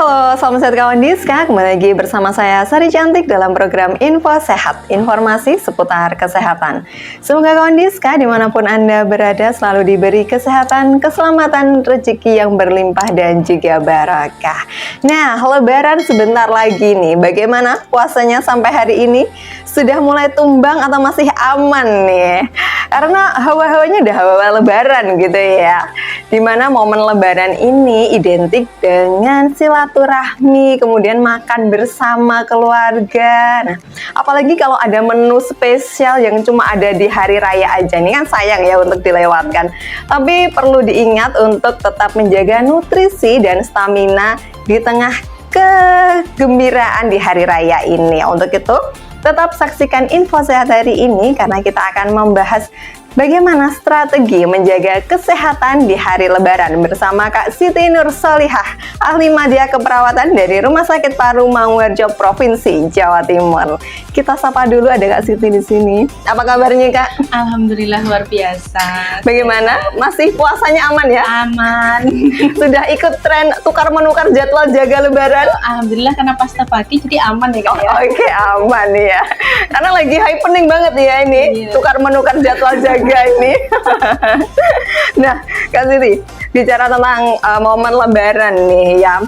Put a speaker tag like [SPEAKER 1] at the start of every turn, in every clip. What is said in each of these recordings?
[SPEAKER 1] Halo, salam sehat kawan Diska. Kembali lagi bersama saya Sari Cantik dalam program Info Sehat, informasi seputar kesehatan. Semoga kawan Diska dimanapun Anda berada selalu diberi kesehatan, keselamatan, rezeki yang berlimpah dan juga barakah. Nah, Lebaran sebentar lagi nih. Bagaimana puasanya sampai hari ini? Sudah mulai tumbang atau masih aman nih? Karena hawa-hawanya udah hawa Lebaran gitu ya. Dimana momen Lebaran ini identik dengan silaturahmi, kemudian makan bersama keluarga. Nah, apalagi kalau ada menu spesial yang cuma ada di hari raya aja, ini kan sayang ya untuk dilewatkan. Tapi perlu diingat untuk tetap menjaga nutrisi dan stamina di tengah kegembiraan di hari raya ini. Untuk itu, tetap saksikan Info Sehat hari ini karena kita akan membahas bagaimana strategi menjaga kesehatan di hari Lebaran bersama Kak Siti Nur Solihah, ahli media keperawatan dari Rumah Sakit Paru Mangunharjo Provinsi Jawa Timur. Kita sapa dulu, ada Kak Siti di sini. Apa kabarnya Kak?
[SPEAKER 2] Alhamdulillah luar biasa.
[SPEAKER 1] Bagaimana? Masih puasanya aman ya?
[SPEAKER 2] Aman.
[SPEAKER 1] Sudah ikut tren tukar menukar jadwal jaga Lebaran?
[SPEAKER 2] Alhamdulillah karena pasta pagi jadi aman ya Kak ya.
[SPEAKER 1] Oke, aman ya. Karena lagi happening banget ya ini,
[SPEAKER 2] Iya.
[SPEAKER 1] tukar menukar jadwal jaga ini. Nah, Kak Siti, bicara tentang momen Lebaran nih ya.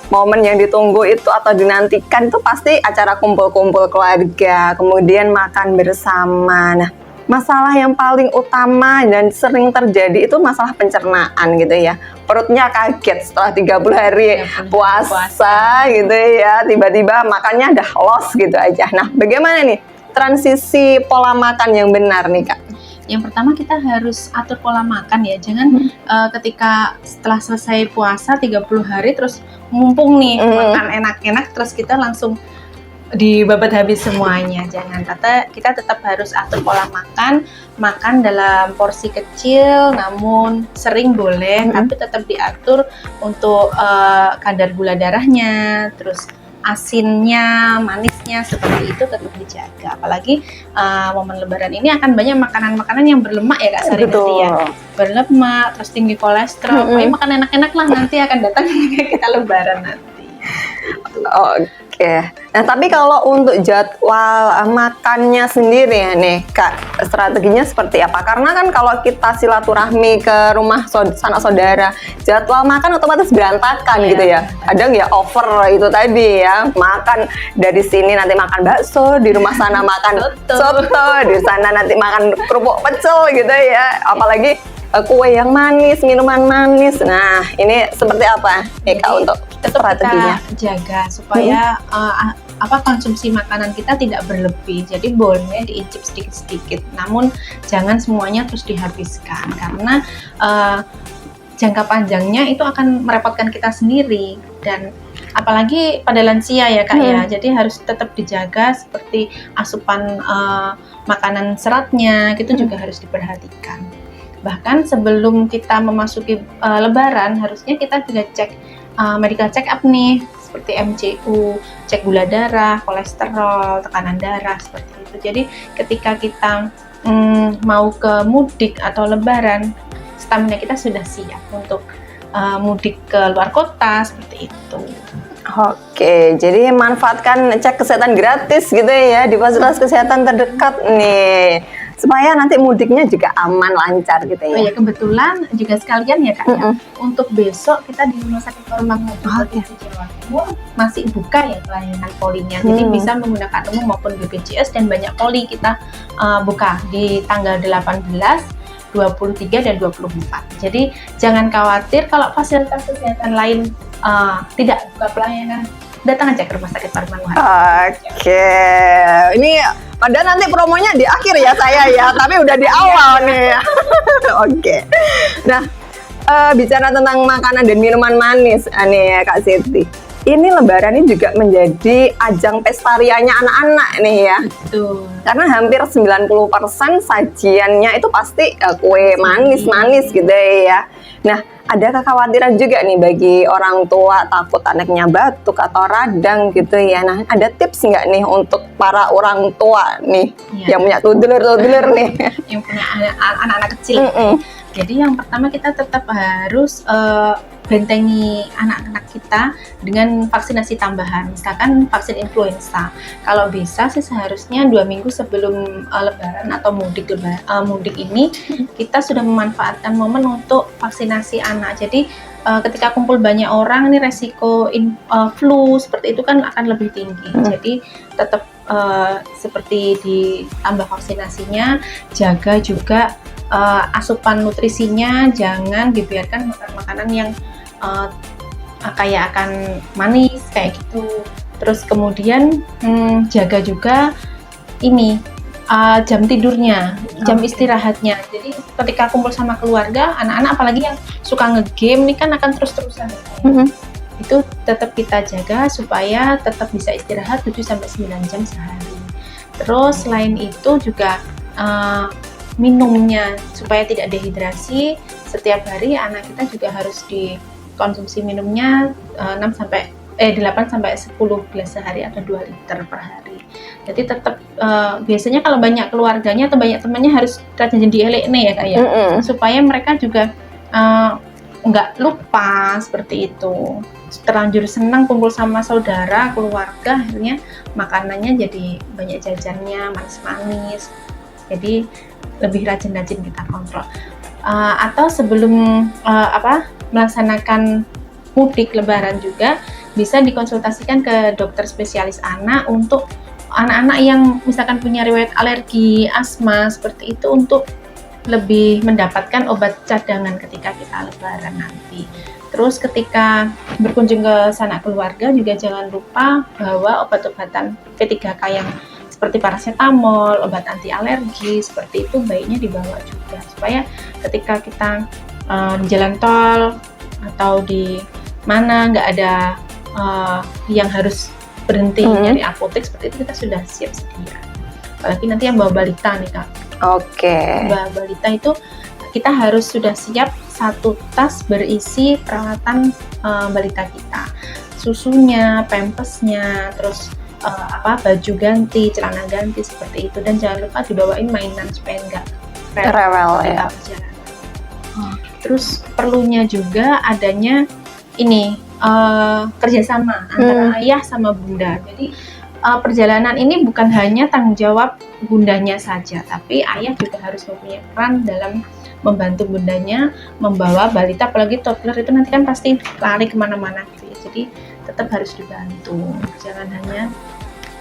[SPEAKER 1] Momen yang ditunggu itu atau dinantikan itu pasti acara kumpul-kumpul keluarga, kemudian makan bersama. Nah, masalah yang paling utama dan sering terjadi itu masalah pencernaan gitu ya. Perutnya kaget setelah 30 hari puasa gitu ya. Tiba-tiba makannya udah los gitu aja. Nah, bagaimana nih transisi pola makan yang benar nih Kak?
[SPEAKER 2] Yang pertama kita harus atur pola makan ya. Jangan ketika setelah selesai puasa 30 hari terus mumpung nih makan enak-enak terus kita langsung dibabat habis semuanya. Jangan, kita tetap harus atur pola makan dalam porsi kecil namun sering boleh, tapi tetap diatur untuk kadar gula darahnya, terus asinnya, manisnya seperti itu tetap dijaga. Apalagi momen Lebaran ini akan banyak makanan-makanan yang berlemak ya Kak Sari nanti ya. Berlemak, terus tinggi kolesterol. Pokoknya makan enak-enak lah nanti akan datang kita Lebaran nanti.
[SPEAKER 1] Oke. Nah, tapi kalau untuk jadwal makannya sendiri ya nih Kak, strateginya seperti apa? Karena kan kalau kita silaturahmi ke rumah sanak saudara, jadwal makan otomatis berantakan gitu ya. Kadang ya over itu tadi ya, makan dari sini nanti makan bakso, di rumah sana makan soto, di sana nanti makan kerupuk pecel gitu ya. Apalagi kue yang manis, minuman manis. Nah, ini seperti apa nih Kak untuk strateginya?
[SPEAKER 2] Kita jaga supaya konsumsi makanan kita tidak berlebih. Jadi boleh diicip sedikit-sedikit, namun jangan semuanya terus dihabiskan karena jangka panjangnya itu akan merepotkan kita sendiri dan apalagi pada lansia ya Kak ya. Jadi harus tetap dijaga seperti asupan makanan seratnya gitu juga harus diperhatikan. Bahkan sebelum kita memasuki Lebaran harusnya kita juga cek medical check up nih seperti MCU, cek gula darah, kolesterol, tekanan darah seperti itu. Jadi ketika kita mau ke mudik atau Lebaran, stamina kita sudah siap untuk mudik ke luar kota seperti itu.
[SPEAKER 1] Oke, jadi manfaatkan cek kesehatan gratis gitu ya di fasilitas kesehatan terdekat nih, supaya nanti mudiknya juga aman, lancar gitu ya.
[SPEAKER 2] Oh ya, kebetulan juga sekalian ya Kak ya, untuk besok kita di Rumah Sakit Paru Mangunharjo Provinsi Jawa Timur masih buka ya pelayanan polinya, jadi bisa menggunakan umum maupun BPJS dan banyak poli kita buka di tanggal 18, 23 dan 24. Jadi jangan khawatir kalau fasilitas kesehatan lain tidak buka pelayanan, datang aja ke Rumah Sakit Paru Mangunharjo.
[SPEAKER 1] Oke, ini padahal nanti promonya di akhir ya saya ya, tapi udah di awal nih. Oke. Nah, bicara tentang makanan dan minuman manis nih Kak Siti. Ini Lebaran ini juga menjadi ajang pesta rianya anak-anak nih ya.
[SPEAKER 2] Betul.
[SPEAKER 1] Karena hampir 90% sajiannya itu pasti kue manis-manis gitu ya. Nah, ada kekhawatiran juga nih bagi orang tua takut anaknya batuk atau radang gitu ya. Nah, ada tips nggak nih untuk para orang tua nih yang punya toddler nih?
[SPEAKER 2] Yang punya anak-anak kecil. Jadi yang pertama kita tetap harus bentengi anak-anak kita dengan vaksinasi tambahan, misalkan vaksin influenza. Kalau bisa sih seharusnya 2 minggu sebelum Lebaran atau mudik ini kita sudah memanfaatkan momen untuk vaksinasi anak. Jadi ketika kumpul banyak orang, ini resiko flu seperti itu kan akan lebih tinggi. Jadi tetap seperti ditambah vaksinasinya, jaga juga asupan nutrisinya, jangan dibiarkan makan makanan yang kayak akan manis kayak gitu. Terus kemudian jaga juga ini jam tidurnya, jam istirahatnya. Jadi ketika kumpul sama keluarga, anak-anak apalagi yang suka ngegame ini kan akan terus-terusan. Itu tetap kita jaga supaya tetap bisa istirahat 7-9 jam sehari. Terus selain itu juga minumnya supaya tidak dehidrasi. Setiap hari anak kita juga harus dikonsumsi minumnya 8-10 gelas sehari atau 2 liter per hari. Jadi tetap biasanya kalau banyak keluarganya atau banyak temannya harus rajin dielekne ya Kak ya, supaya mereka juga nggak lupa seperti itu. Terlanjur senang kumpul sama saudara, keluarga, akhirnya makanannya jadi banyak jajannya, manis-manis. Jadi lebih rajin-rajin kita kontrol. Atau sebelum melaksanakan mudik Lebaran juga bisa dikonsultasikan ke dokter spesialis anak untuk anak-anak yang misalkan punya riwayat alergi, asma seperti itu, untuk lebih mendapatkan obat cadangan ketika kita Lebaran nanti. Terus ketika berkunjung ke sanak keluarga juga jangan lupa bawa obat-obatan P3K yang seperti paracetamol, obat anti alergi, seperti itu baiknya dibawa juga, supaya ketika kita di jalan tol atau di mana nggak ada yang harus berhenti nyari apotek seperti itu, kita sudah siap sedia. Apalagi nanti yang bawa balita nih Kak. Bawa balita itu kita harus sudah siap 1 tas berisi peralatan balita kita, susunya, pampasnya, terus baju ganti, celana ganti seperti itu, dan jangan lupa dibawain mainan supaya nggak
[SPEAKER 1] rewel ya.
[SPEAKER 2] Terus perlunya juga adanya ini kerjasama antara ayah sama bunda. Jadi perjalanan ini bukan hanya tanggung jawab bundanya saja, tapi ayah juga harus mempunyai peran dalam membantu bundanya membawa balita, apalagi toddler itu nanti kan pasti lari kemana-mana gitu ya. Jadi tetap harus dibantu, jangan hanya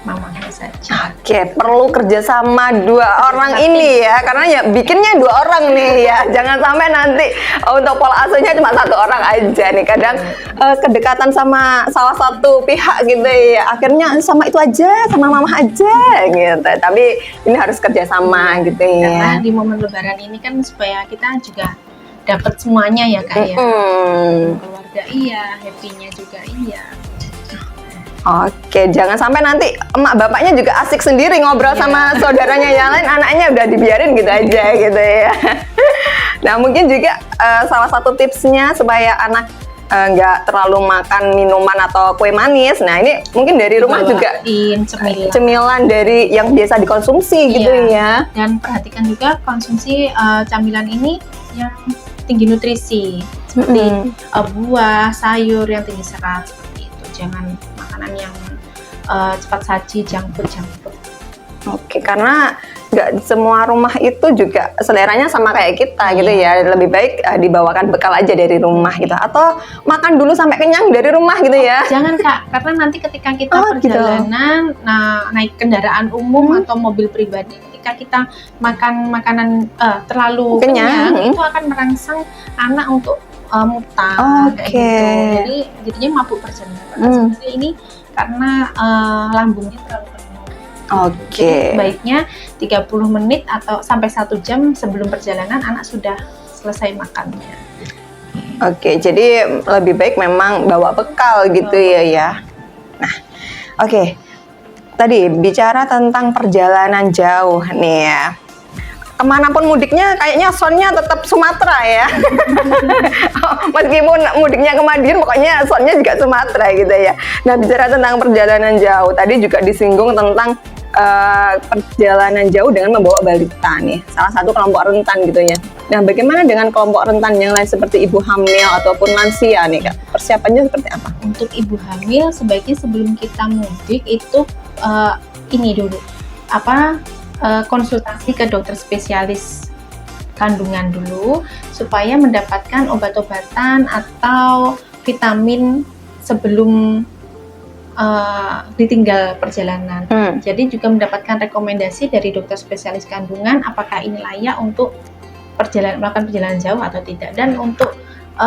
[SPEAKER 2] mamanya saja.
[SPEAKER 1] Perlu kerjasama 2 orang ini ya, karena ya bikinnya 2 orang nih ya. Jangan sampai nanti untuk pola asuhnya cuma 1 orang aja nih. Kadang kedekatan sama salah satu pihak gitu ya, akhirnya sama itu aja, sama mama aja gitu. Tapi ini harus kerjasama gitu ya.
[SPEAKER 2] Karena di momen Lebaran ini kan supaya kita juga dapat semuanya ya Kak ya. Keluarga iya, happy-nya juga iya.
[SPEAKER 1] Jangan sampai nanti emak bapaknya juga asik sendiri ngobrol sama saudaranya yang lain, anaknya udah dibiarin gitu aja gitu ya. Nah mungkin juga salah satu tipsnya supaya anak nggak terlalu makan minuman atau kue manis. Nah ini mungkin dari rumah juga cemilan dari yang biasa dikonsumsi gitu ya. Dan
[SPEAKER 2] perhatikan juga konsumsi camilan ini yang tinggi nutrisi, seperti buah, sayur yang tinggi serat seperti itu. Jangan makanan yang cepat saji, junk food.
[SPEAKER 1] Karena nggak semua rumah itu juga seleranya sama kayak kita gitu ya. Lebih baik dibawakan bekal aja dari rumah gitu, atau makan dulu sampai kenyang dari rumah gitu ya.
[SPEAKER 2] Jangan Kak, karena nanti ketika kita perjalanan, naik kendaraan umum atau mobil pribadi, ketika kita makan makanan terlalu kenyang, itu akan merangsang anak untuk muntah kayak gitu. Jadi jadinya mabuk perjalanan. Sebenarnya ini karena lambungnya terlalu penuh. Jadi baiknya 30 menit atau sampai 1 jam sebelum perjalanan anak sudah selesai makannya.
[SPEAKER 1] Jadi lebih baik memang bawa bekal gitu ya. Nah, tadi bicara tentang perjalanan jauh nih ya. Kemanapun mudiknya kayaknya sonnya tetap Sumatera ya. Meskipun mudiknya ke Madiun, pokoknya sonnya juga Sumatera gitu ya. Nah bicara tentang perjalanan jauh, tadi juga disinggung tentang perjalanan jauh dengan membawa balita nih, salah satu kelompok rentan gitu ya. Nah, bagaimana dengan kelompok rentan yang lain seperti ibu hamil ataupun lansia nih Kak? Persiapannya seperti apa?
[SPEAKER 2] Untuk ibu hamil sebaiknya sebelum kita mudik itu ini dulu konsultasi ke dokter spesialis kandungan dulu supaya mendapatkan obat-obatan atau vitamin sebelum ditinggal perjalanan. Jadi juga mendapatkan rekomendasi dari dokter spesialis kandungan apakah ini layak untuk melakukan perjalanan jauh atau tidak. Dan untuk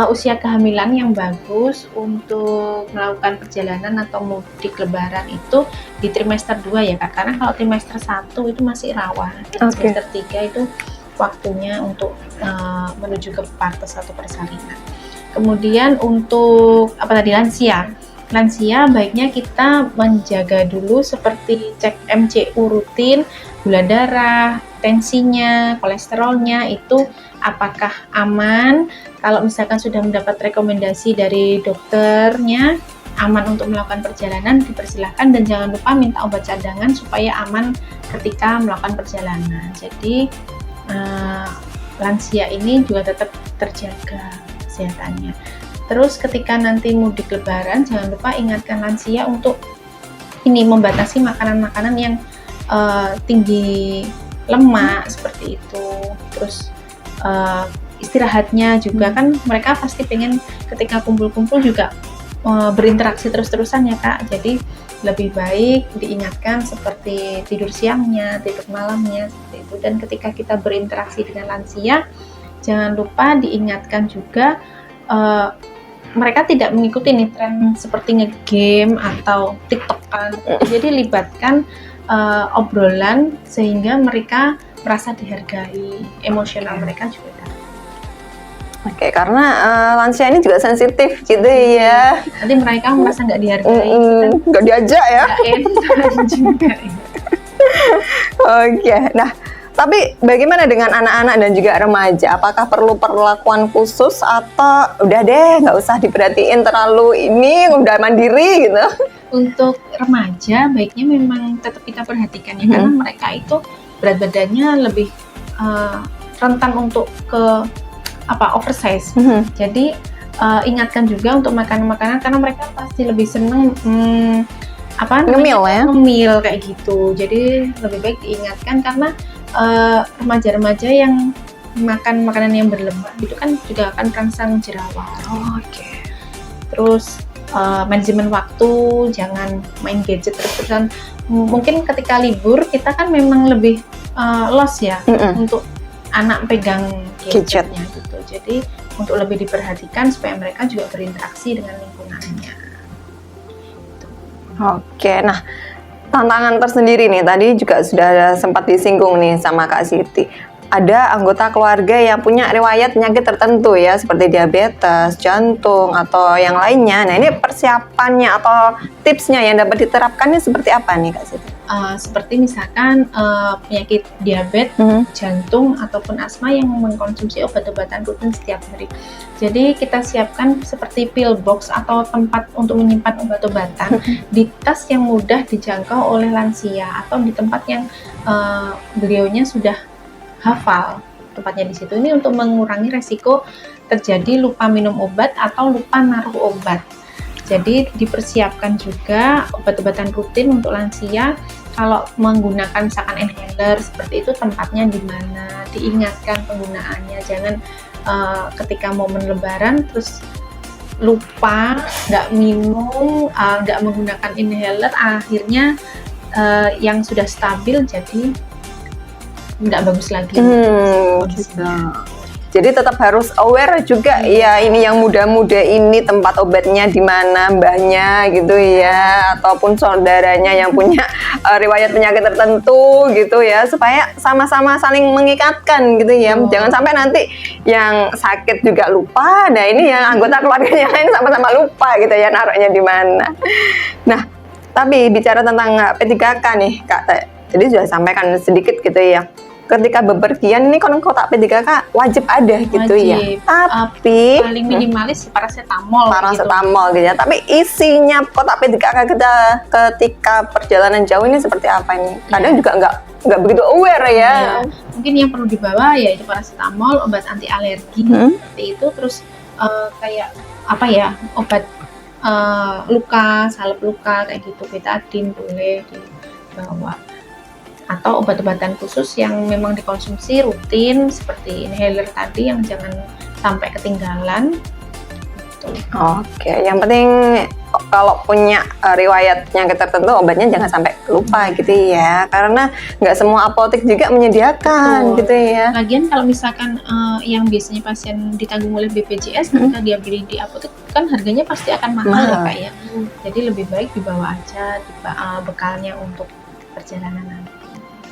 [SPEAKER 2] usia kehamilan yang bagus untuk melakukan perjalanan atau mudik lebaran itu di trimester 2 ya Kak, karena kalau trimester 1 itu masih rawan. Trimester 3 itu waktunya untuk menuju ke partos atau persalinan. Kemudian untuk lansia baiknya kita menjaga dulu seperti cek MCU rutin, gula darah, tensinya, kolesterolnya itu apakah aman. Kalau misalkan sudah mendapat rekomendasi dari dokternya aman untuk melakukan perjalanan, dipersilahkan, dan jangan lupa minta obat cadangan supaya aman ketika melakukan perjalanan. Jadi lansia ini juga tetap terjaga kesehatannya. Terus ketika nanti mudik lebaran, jangan lupa ingatkan lansia untuk ini membatasi makanan-makanan yang tinggi lemak seperti itu. Terus istirahatnya juga kan mereka pasti pengen ketika kumpul-kumpul juga berinteraksi terus-terusan ya Kak. Jadi lebih baik diingatkan seperti tidur siangnya, tidur malamnya seperti itu. Dan ketika kita berinteraksi dengan lansia, jangan lupa diingatkan juga mereka tidak mengikuti nih tren seperti nge-game atau TikTokan. Jadi libatkan obrolan sehingga mereka merasa dihargai, emosional mereka juga.
[SPEAKER 1] Oke, karena lansia ini juga sensitif gitu ya.
[SPEAKER 2] Nanti mereka merasa nggak dihargai,
[SPEAKER 1] nggak diajak ya.
[SPEAKER 2] Nggak juga.
[SPEAKER 1] Oke, nah tapi bagaimana dengan anak-anak dan juga remaja? Apakah perlu perlakuan khusus atau udah deh nggak usah diperhatiin terlalu ini, udah mandiri gitu?
[SPEAKER 2] Untuk remaja baiknya memang tetap kita perhatikan ya, karena mereka itu berat badannya lebih rentan untuk ke oversize. Jadi ingatkan juga untuk makanan-makanan karena mereka pasti lebih seneng ngemil kayak gitu. Jadi lebih baik diingatkan karena remaja-remaja yang makan makanan yang berlemak itu kan juga akan terangsang jerawat. Terus manajemen waktu, jangan main gadget terus-terusan. Mungkin ketika libur kita kan memang lebih loss ya untuk anak pegang gadgetnya gitu. Jadi untuk lebih diperhatikan supaya mereka juga berinteraksi dengan lingkungannya.
[SPEAKER 1] Oke, nah tantangan tersendiri nih tadi juga sudah sempat disinggung nih sama Kak Siti. Ada anggota keluarga yang punya riwayat penyakit tertentu ya, seperti diabetes, jantung, atau yang lainnya. Nah, ini persiapannya atau tipsnya yang dapat diterapkannya seperti apa nih Kak Siti?
[SPEAKER 2] Seperti misalkan penyakit diabetes, jantung, ataupun asma yang mengkonsumsi obat-obatan rutin setiap hari. Jadi kita siapkan seperti pill box atau tempat untuk menyimpan obat-obatan di tas yang mudah dijangkau oleh lansia atau di tempat yang beliaunya sudah hafal tempatnya di situ. Ini untuk mengurangi resiko terjadi lupa minum obat atau lupa naruh obat. Jadi dipersiapkan juga obat-obatan rutin untuk lansia. Kalau menggunakan misalkan inhaler seperti itu tempatnya di mana, diingatkan penggunaannya. Jangan ketika momen lebaran terus lupa, nggak minum, nggak menggunakan inhaler, akhirnya yang sudah stabil jadi nggak bagus lagi.
[SPEAKER 1] Jadi tetap harus aware juga ya, ini yang muda-muda ini tempat obatnya di mana, mbahnya gitu ya, ataupun saudaranya yang punya riwayat penyakit tertentu gitu ya, supaya sama-sama saling mengikatkan gitu ya. Jangan sampai nanti yang sakit juga lupa, nah ini yang anggota keluarganya lain sama-sama lupa gitu ya naruhnya di mana. Nah, tapi bicara tentang P3K nih Kak, jadi sudah sampaikan sedikit gitu ya. ketika bepergian ini kan kotak P3K wajib ada gitu ya.
[SPEAKER 2] Wajib.
[SPEAKER 1] Tapi
[SPEAKER 2] Paling minimalis paracetamol.
[SPEAKER 1] paracetamol gitu ya. Tapi isinya kotak P3K kita ketika perjalanan jauh ini seperti apa nih? Kadang juga nggak begitu aware ya.
[SPEAKER 2] Ya, mungkin yang perlu dibawa yaitu paracetamol, obat anti alergi seperti itu, terus kayak apa ya, obat luka, salep luka kayak gitu, betadine boleh dibawa, atau obat-obatan khusus yang memang dikonsumsi rutin seperti inhaler tadi yang jangan sampai ketinggalan.
[SPEAKER 1] Oke, yang penting kalau punya riwayat penyakit tertentu obatnya jangan sampai lupa gitu ya, karena nggak semua apotek juga menyediakan.
[SPEAKER 2] Betul.
[SPEAKER 1] Gitu ya.
[SPEAKER 2] Lagian kalau misalkan yang biasanya pasien ditanggung oleh BPJS ketika dia beli di apotek kan harganya pasti akan mahal ya Kak ya. Jadi lebih baik dibawa aja bekalnya untuk perjalanan nanti.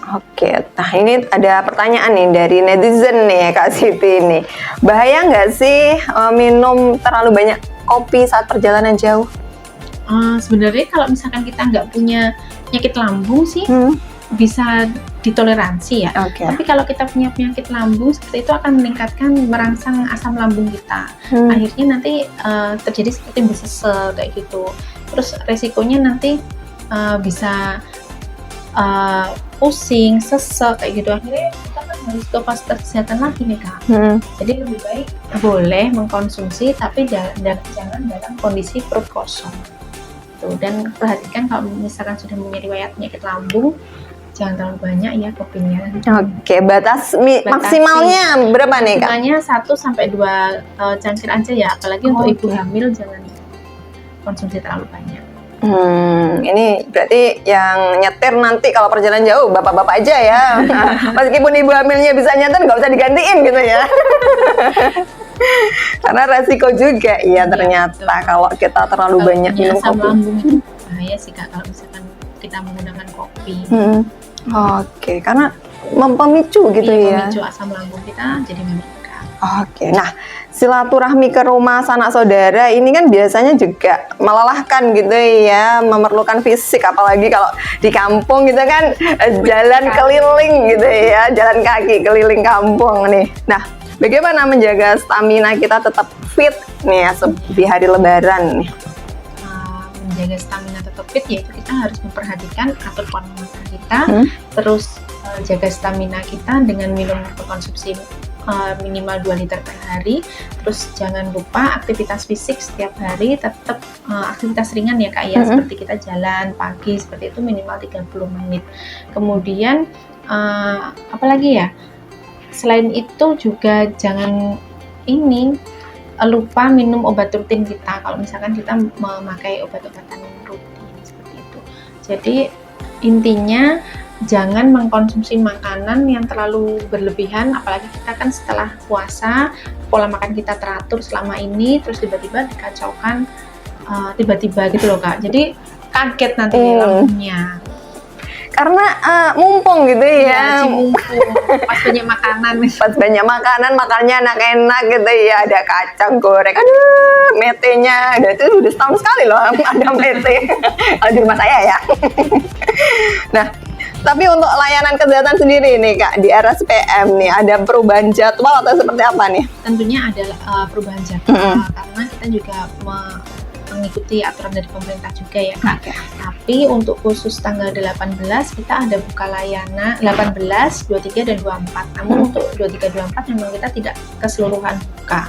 [SPEAKER 1] Oke, nah ini ada pertanyaan nih dari netizen nih Kak Siti nih. Bahaya nggak sih minum terlalu banyak kopi saat perjalanan jauh?
[SPEAKER 2] Sebenarnya kalau misalkan kita nggak punya penyakit lambung sih bisa ditoleransi ya. Tapi kalau kita punya penyakit lambung seperti itu akan merangsang asam lambung kita. Akhirnya nanti terjadi seperti besesel kayak gitu. Terus resikonya nanti bisa pusing, sesek kayak gitu. Akhirnya kita kan harus ke fasilitas kesehatan lagi nih Kak. Jadi lebih baik boleh mengkonsumsi tapi jangan dalam kondisi perut kosong. Tuh, dan perhatikan kalau misalkan sudah punya riwayat penyakit lambung, jangan terlalu banyak ya kopinya.
[SPEAKER 1] Oke, batas maksimalnya berapa nih Kak?
[SPEAKER 2] Maksimalnya 1-2 cangkir aja ya, apalagi untuk ibu hamil jangan konsumsi terlalu banyak.
[SPEAKER 1] Ini berarti yang nyetir nanti kalau perjalanan jauh bapak-bapak aja ya. Meskipun ibu hamilnya bisa nyetir nggak usah digantiin gitu ya. Karena resiko juga ya ternyata kalau kita terlalu banyak minum
[SPEAKER 2] asam
[SPEAKER 1] kopi.
[SPEAKER 2] lambung itu bahaya sih Kak kalau misalkan kita menggunakan kopi.
[SPEAKER 1] Oke, karena memicu gitu ya.
[SPEAKER 2] Memicu asam lambung kita jadi meningkat.
[SPEAKER 1] Oke, nah silaturahmi ke rumah sanak saudara ini kan biasanya juga melelahkan gitu ya, memerlukan fisik, apalagi kalau di kampung gitu kan jalan keliling gitu ya, jalan kaki keliling kampung nih. Nah, bagaimana menjaga stamina kita tetap fit nih ya di hari Lebaran nih?
[SPEAKER 2] Menjaga stamina tetap fit yaitu kita harus memperhatikan atur pola makan kita, terus jaga stamina kita dengan minum konsumsi minimal 2 liter per hari. Terus jangan lupa aktivitas fisik setiap hari, tetap aktivitas ringan ya Kak ya, seperti kita jalan pagi seperti itu minimal 30 menit. Kemudian apalagi ya, selain itu juga jangan lupa minum obat rutin kita kalau misalkan kita memakai obat-obatan rutin seperti itu. Jadi intinya jangan mengkonsumsi makanan yang terlalu berlebihan, apalagi kita kan setelah puasa pola makan kita teratur selama ini, terus tiba-tiba dikacaukan tiba-tiba gitu loh Kak. Jadi kaget nanti lambungnya.
[SPEAKER 1] Karena mumpung gitu ya.
[SPEAKER 2] Mumpung pas banyak makanan.
[SPEAKER 1] Pas banyak makanan, makannya enak-enak gitu ya, ada kacang goreng, aduh metenya, itu udah setahun sekali loh ada mete. Kalau di rumah saya ya. Nah, tapi untuk layanan kesehatan sendiri nih Kak, di RSPM nih ada perubahan jadwal atau seperti apa nih?
[SPEAKER 2] Tentunya ada perubahan jadwal karena kita juga mengikuti aturan dari pemerintah juga ya Kak. Tapi untuk khusus tanggal 18 kita ada buka layanan 18, 23 dan 24. Namun untuk 23 24 memang kita tidak keseluruhan buka.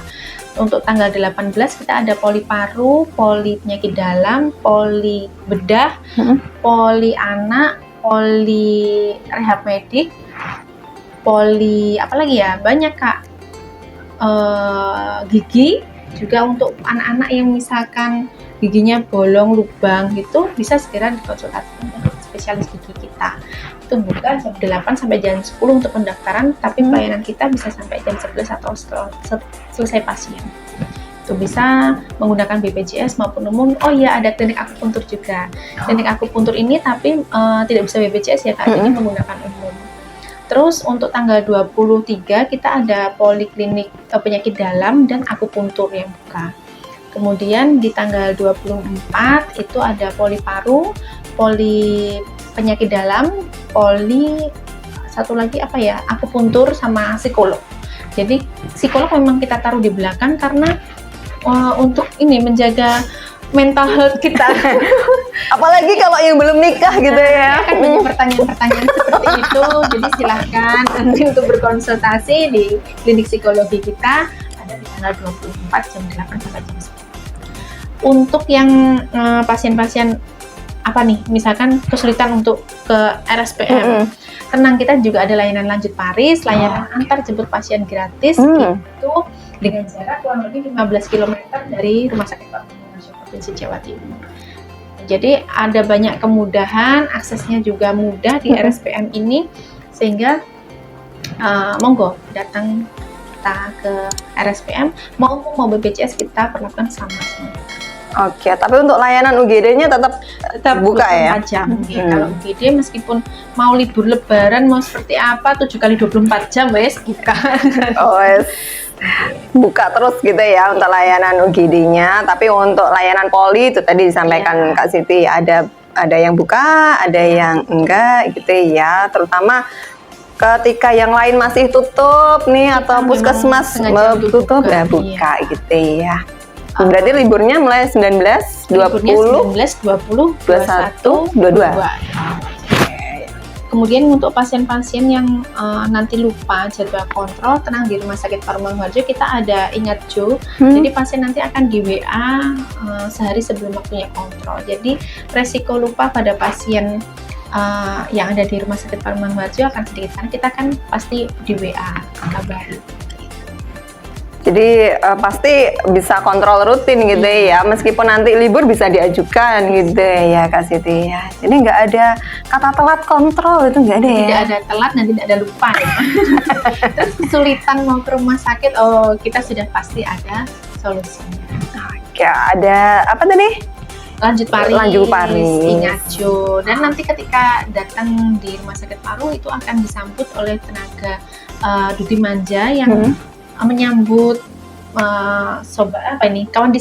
[SPEAKER 2] Untuk tanggal 18 kita ada poli paru, poli penyakit dalam, poli bedah, poli anak, poli rehab medik, poli apa lagi ya, banyak Kak, gigi juga untuk anak-anak yang misalkan giginya bolong, lubang gitu, bisa segera dikonsultasi dengan spesialis gigi kita. Itu buka jam 8 sampai jam 10 untuk pendaftaran, tapi pelayanan kita bisa sampai jam 11 atau selesai pasien. Itu bisa menggunakan BPJS maupun umum. Oh iya, ada klinik akupuntur juga. Klinik akupuntur ini tapi tidak bisa BPJS ya Kak, jadi menggunakan umum. Terus untuk tanggal 23 kita ada poliklinik penyakit dalam dan akupuntur yang buka. Kemudian di tanggal 24 itu ada poli paru, poli penyakit dalam, poli satu lagi apa ya, akupuntur sama psikolog. Jadi psikolog memang kita taruh di belakang karena untuk ini menjaga mental health kita.
[SPEAKER 1] Apalagi kalau yang belum nikah gitu ya.
[SPEAKER 2] Akan banyak pertanyaan-pertanyaan seperti itu. Jadi silahkan nanti untuk berkonsultasi di klinik psikologi kita ada di tanggal 24 jam 8 sampai jam 10. Untuk yang pasien-pasien apa nih, misalkan kesulitan untuk ke RSPM, tenang, kita juga ada layanan lanjut Paris, layanan antar jemput pasien gratis gitu dengan jarak kurang lebih 15 km dari Rumah Sakit Parman Provinsi Jawa Timur. Jadi ada banyak kemudahan, aksesnya juga mudah di RSPM ini, sehingga monggo datang kita ke RSPM mau BPJS kita perlakukan sama semua.
[SPEAKER 1] Oke, tapi untuk layanan UGD-nya tetap buka ya?
[SPEAKER 2] 24 jam. Kalau UGD meskipun mau libur lebaran, mau seperti apa, 7 kali 24 jam wes buka.
[SPEAKER 1] Oh, wes. Buka terus gitu ya untuk layanan UGD-nya, tapi untuk layanan poli itu tadi disampaikan Kak Siti, ada yang buka, ada yang enggak gitu ya, terutama ketika yang lain masih tutup nih atau puskesmas tutup ya buka gitu ya. Berarti liburnya mulai 19, 20,
[SPEAKER 2] 20,
[SPEAKER 1] 21, 22.
[SPEAKER 2] Kemudian untuk pasien-pasien yang nanti lupa jadwal kontrol, tenang, di Rumah Sakit Parman Harjo kita ada Ingat Jo. Jadi pasien nanti akan di WA sehari sebelum waktunya kontrol. Jadi resiko lupa pada pasien yang ada di Rumah Sakit Parman Harjo akan sedikit, karena kita kan pasti di WA kabari.
[SPEAKER 1] Jadi pasti bisa kontrol rutin gitu ya, meskipun nanti libur bisa diajukan gitu ya Kak Siti ya. Jadi nggak ada kata telat kontrol, itu nggak ada ya?
[SPEAKER 2] Tidak ada telat dan tidak ada lupa ya. Terus kesulitan mau ke rumah sakit, kita sudah pasti ada solusinya.
[SPEAKER 1] Oke, ada apa tadi?
[SPEAKER 2] Lanjut Paris, Ingat Jo. Dan nanti ketika datang di Rumah Sakit Paru itu akan disambut oleh tenaga Duti Manja yang menyambut kawan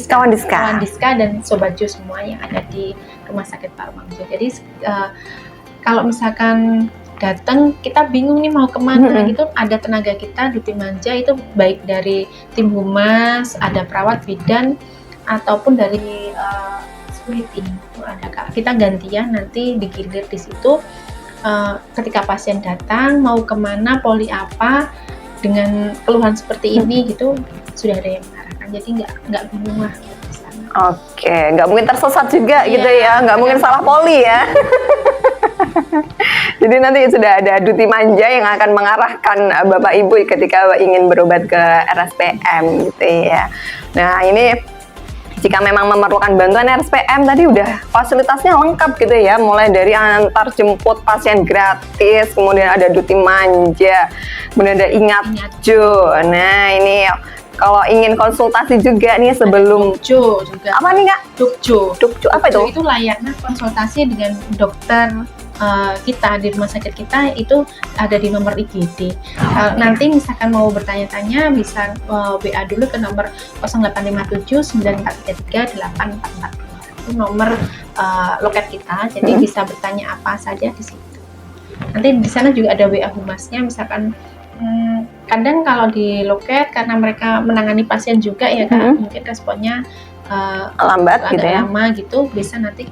[SPEAKER 2] Diska dan Sobat Jo semua yang ada di Rumah Sakit Parman Harjo. Jadi kalau misalkan datang kita bingung nih mau kemana gitu, ada tenaga kita Duti Manja itu baik dari tim humas, ada perawat bidan ataupun dari security itu ada. Kita gantian nanti digilir di situ. Ketika pasien datang mau kemana, poli apa, dengan keluhan seperti ini gitu sudah ada yang mengarahkan, jadi nggak bingung lah di sana.
[SPEAKER 1] Oke, nggak mungkin tersesat juga gitu ya, nggak mungkin salah poli ya. Jadi nanti sudah ada Duti Manja yang akan mengarahkan Bapak Ibu ketika ingin berobat ke RSPM gitu ya. Nah ini jika memang memerlukan bantuan RSPM tadi udah fasilitasnya lengkap gitu ya, mulai dari antar jemput pasien gratis, kemudian ada Duti Manja, kemudian ada Ingat Jo. Nah ini kalau ingin konsultasi juga nih sebelum
[SPEAKER 2] Dukjo juga.
[SPEAKER 1] Apa nih Kak?
[SPEAKER 2] Dukjo
[SPEAKER 1] apa itu?
[SPEAKER 2] Itu layanan konsultasi dengan dokter kita di rumah sakit kita, itu ada di nomor IGD. Nanti misalkan mau bertanya-tanya bisa WA dulu ke nomor 0857 9433 844. Itu nomor loket kita, jadi bisa bertanya apa saja di situ. Nanti di sana juga ada WA humasnya, misalkan kadang kalau di loket karena mereka menangani pasien juga ya Kak, mungkin responnya
[SPEAKER 1] lambat gitu ya,
[SPEAKER 2] lama gitu, bisa nanti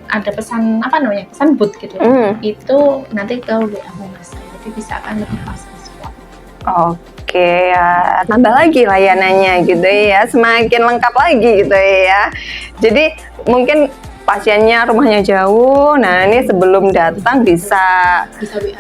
[SPEAKER 2] ada pesan pesan booth gitu, itu nanti ke WA humas, jadi bisa akan lebih pas respon.
[SPEAKER 1] Oke ya, tambah lagi layanannya gitu ya, semakin lengkap lagi gitu ya. Jadi mungkin pasiennya rumahnya jauh, nah ini sebelum datang bisa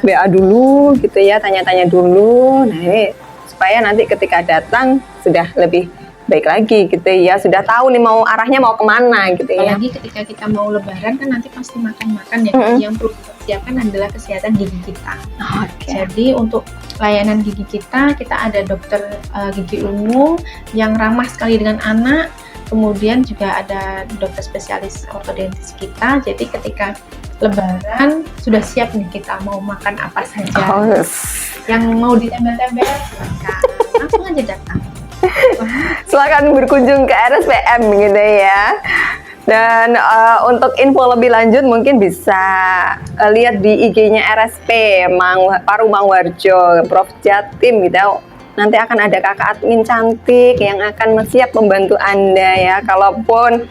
[SPEAKER 1] WA dulu gitu ya, tanya-tanya dulu. Nah ini supaya nanti ketika datang sudah lebih baik lagi gitu ya, sudah tahu nih mau arahnya mau kemana gitu ya.
[SPEAKER 2] Apalagi ketika kita mau lebaran kan nanti pasti makan-makan ya, yang perlu dipersiapkan adalah kesehatan gigi kita. Jadi untuk layanan gigi kita ada dokter gigi umum yang ramah sekali dengan anak, kemudian juga ada dokter spesialis ortodontis kita, jadi ketika lebaran sudah siap nih kita mau makan apa saja. Yang mau ditempel-tempel langsung aja datang.
[SPEAKER 1] Silakan berkunjung ke RSPM gitu ya. Dan untuk info lebih lanjut mungkin bisa lihat di IG-nya RSP Paru Mangwarjo, Prof Jatim gitu ya. Nanti akan ada kakak admin cantik yang akan siap membantu Anda ya. Kalaupun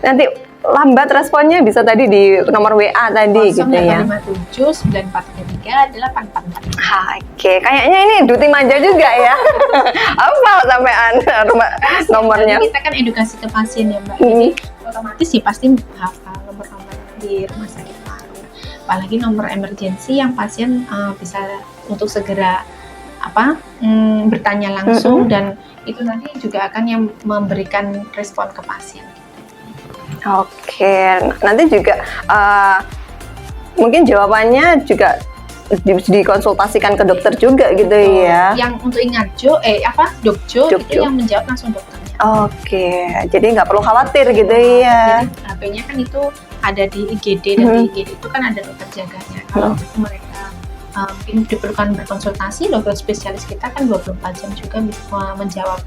[SPEAKER 1] nanti lambat responnya bisa tadi di nomor WA tadi gitu ya.
[SPEAKER 2] 0857 943 844.
[SPEAKER 1] Oke, kayaknya ini duty manja juga ya. Apa sampean nomornya?
[SPEAKER 2] Jadi kita kan edukasi ke pasien ya Mbak. Jadi otomatis sih pasti hafal nomor-nomor di rumah sakit paru. Apalagi nomor emergensi yang pasien bisa untuk segera bertanya langsung dan itu nanti juga akan yang memberikan respon ke pasien.
[SPEAKER 1] Oke, nanti juga mungkin jawabannya juga dikonsultasikan ke dokter juga gitu ya.
[SPEAKER 2] Yang untuk ingat Dokjo itu yang menjawab langsung dokternya.
[SPEAKER 1] Oke, jadi nggak perlu khawatir gitu ya.
[SPEAKER 2] Jadi HP-nya kan itu ada di IGD dan di IGD itu kan ada dokter jaganya. Kalau mereka mungkin diperlukan berkonsultasi, dokter spesialis kita kan 24 jam juga bisa menjawab,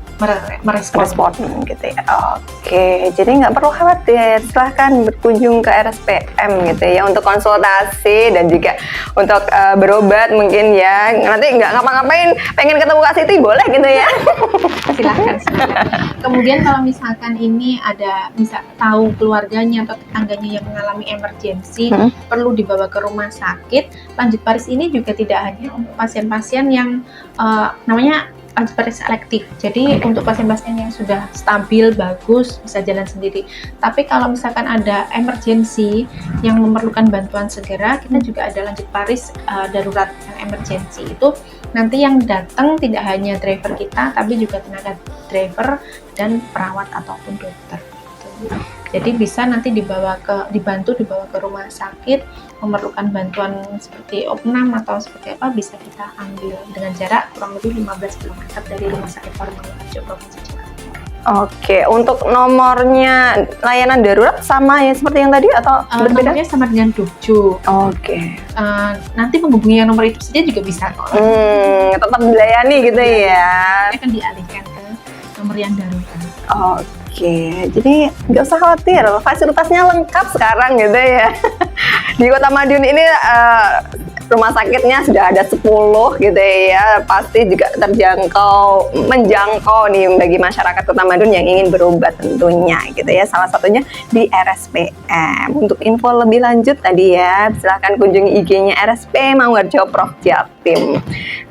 [SPEAKER 2] merespon
[SPEAKER 1] gitu ya. Oke, jadi nggak perlu khawatir, silahkan berkunjung ke RSPM gitu ya untuk konsultasi dan juga untuk berobat mungkin ya. Nanti nggak ngapa-ngapain, pengen ketemu Kak Siti boleh gitu ya.
[SPEAKER 2] Silahkan. Kemudian kalau misalkan ini ada tahu keluarganya atau tetangganya yang mengalami emergensi perlu dibawa ke rumah sakit, lanjut baris ini juga tidak hanya untuk pasien-pasien yang namanya lanjut baris selektif. Jadi untuk pasien-pasien yang sudah stabil, bagus, bisa jalan sendiri. Tapi kalau misalkan ada emergensi yang memerlukan bantuan segera, kita juga ada lanjut baris darurat yang emergensi. Itu nanti yang datang tidak hanya driver kita, tapi juga tenaga driver dan perawat ataupun dokter. Jadi bisa nanti dibantu dibawa ke rumah sakit, memerlukan bantuan seperti opnam atau seperti apa bisa kita ambil dengan jarak kurang lebih 15 km dari Rumah Sakit Paru Mangwarjo Provinsi Jawa Timur.
[SPEAKER 1] Oke, untuk nomornya layanan darurat sama ya seperti yang tadi atau berbeda?
[SPEAKER 2] Nomornya sama dengan Dokjo.
[SPEAKER 1] Oke.
[SPEAKER 2] Nanti menghubungi yang nomor itu saja juga bisa kok.
[SPEAKER 1] Tetap dilayani gitu ya.
[SPEAKER 2] Akan dialihkan ke nomor yang darurat.
[SPEAKER 1] Oke, jadi nggak usah khawatir, fasilitasnya lengkap sekarang gitu ya. Di Kota Madiun ini rumah sakitnya sudah ada 10 gitu ya, pasti juga menjangkau nih bagi masyarakat Kota Madiun yang ingin berobat tentunya gitu ya. Salah satunya di RSPM. Untuk info lebih lanjut tadi ya, silahkan kunjungi IG-nya RSP Mangwarjo Prof Jatim.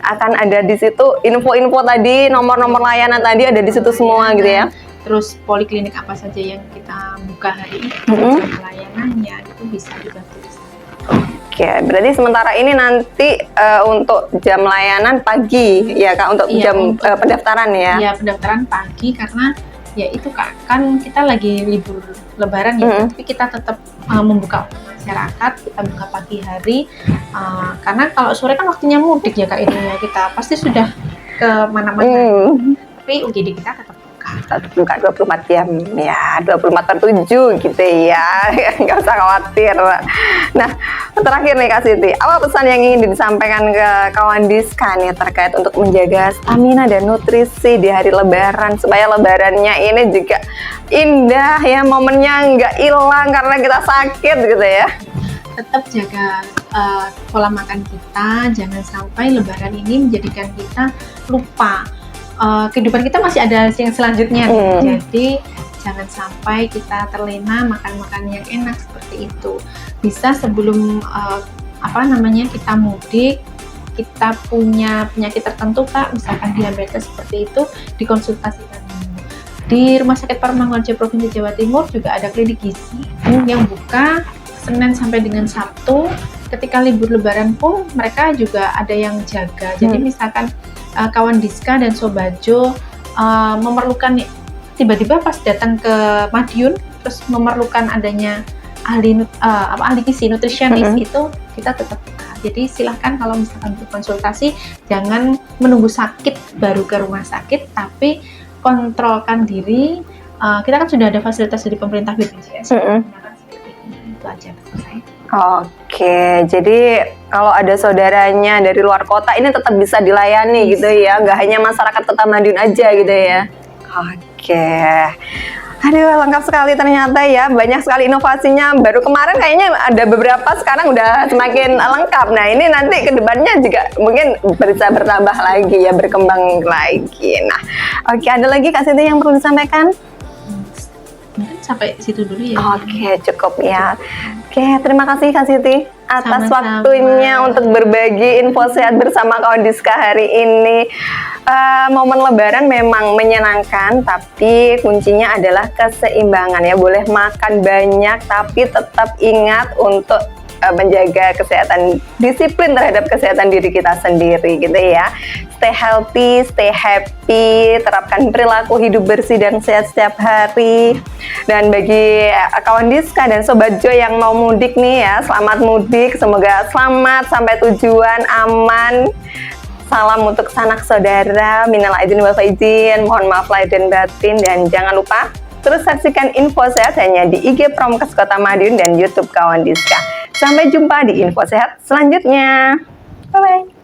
[SPEAKER 1] Akan ada di situ info-info tadi, nomor-nomor layanan tadi ada di situ semua gitu ya.
[SPEAKER 2] Terus poliklinik apa saja yang kita buka hari ini, layanannya itu bisa dibantu di sana.
[SPEAKER 1] Oke, berarti sementara ini nanti untuk jam layanan pagi ya Kak, untuk jam pendaftaran ya?
[SPEAKER 2] Iya, pendaftaran pagi karena ya itu Kak, kan kita lagi libur lebaran ya, tapi kita tetap membuka masyarakat, kita buka pagi hari karena kalau sore kan waktunya mudik ya Kak, ini ya kita pasti sudah ke mana-mana. Tapi UGD kita tetap
[SPEAKER 1] buka 24 jam ya, 24/7 gitu ya. Nggak usah khawatir. Nah, terakhir nih Kak Siti, apa pesan yang ingin disampaikan ke kawan Diska nih terkait untuk menjaga stamina dan nutrisi di hari lebaran supaya lebarannya ini juga indah ya, momennya nggak hilang karena kita sakit gitu ya.
[SPEAKER 2] Tetap jaga pola makan kita, jangan sampai lebaran ini menjadikan kita lupa kehidupan kita masih ada yang selanjutnya. Jadi jangan sampai kita terlena makan-makan yang enak seperti itu. Bisa sebelum kita mudik, kita punya penyakit tertentu Kak, misalkan diabetes seperti itu, dikonsultasikan dulu. Di Rumah Sakit Paru Mangwarjo Provinsi Jawa Timur juga ada klinik gizi yang buka Senin sampai dengan Sabtu. Ketika libur lebaran pun mereka juga ada yang jaga. Jadi misalkan kawan Diska dan Sobajo memerlukan tiba-tiba pas datang ke Madiun terus memerlukan adanya ahli gizi nutrisionis itu kita tetap buka. Jadi silahkan kalau misalkan berkonsultasi jangan menunggu sakit baru ke rumah sakit, tapi kontrolkan diri. Kita kan sudah ada fasilitas dari pemerintah BPJS. Itu aja saya.
[SPEAKER 1] Oke, jadi kalau ada saudaranya dari luar kota ini tetap bisa dilayani gitu ya, nggak hanya masyarakat Kota Madiun aja gitu ya. Oke. Aduh, lengkap sekali ternyata ya. Banyak sekali inovasinya. Baru kemarin kayaknya ada beberapa, sekarang udah semakin lengkap. Nah, ini nanti ke depannya juga mungkin bisa bertambah lagi ya, berkembang lagi. Nah, oke, ada lagi Kak Siti yang perlu disampaikan?
[SPEAKER 2] Mungkin sampai situ dulu ya.
[SPEAKER 1] Oke, cukup ya. Oke, terima kasih Kak Siti atas
[SPEAKER 2] Sama-sama.
[SPEAKER 1] waktunya untuk berbagi info sehat bersama kawan Diska hari ini. Momen Lebaran memang menyenangkan, tapi kuncinya adalah keseimbangan ya. Boleh makan banyak, tapi tetap ingat untuk menjaga kesehatan, disiplin terhadap kesehatan diri kita sendiri gitu ya. Stay healthy, stay happy, terapkan perilaku hidup bersih dan sehat setiap hari. Dan bagi kawan Diska dan Sobat Jo yang mau mudik nih ya, selamat mudik, semoga selamat sampai tujuan, aman. Salam untuk sanak saudara, minal aidin wal faizin, mohon maaf lahir dan batin, dan jangan lupa terus saksikan info sehat hanya di IG Promkes Kota Madiun dan YouTube kawan Diska. Sampai jumpa di info sehat selanjutnya. Bye-bye.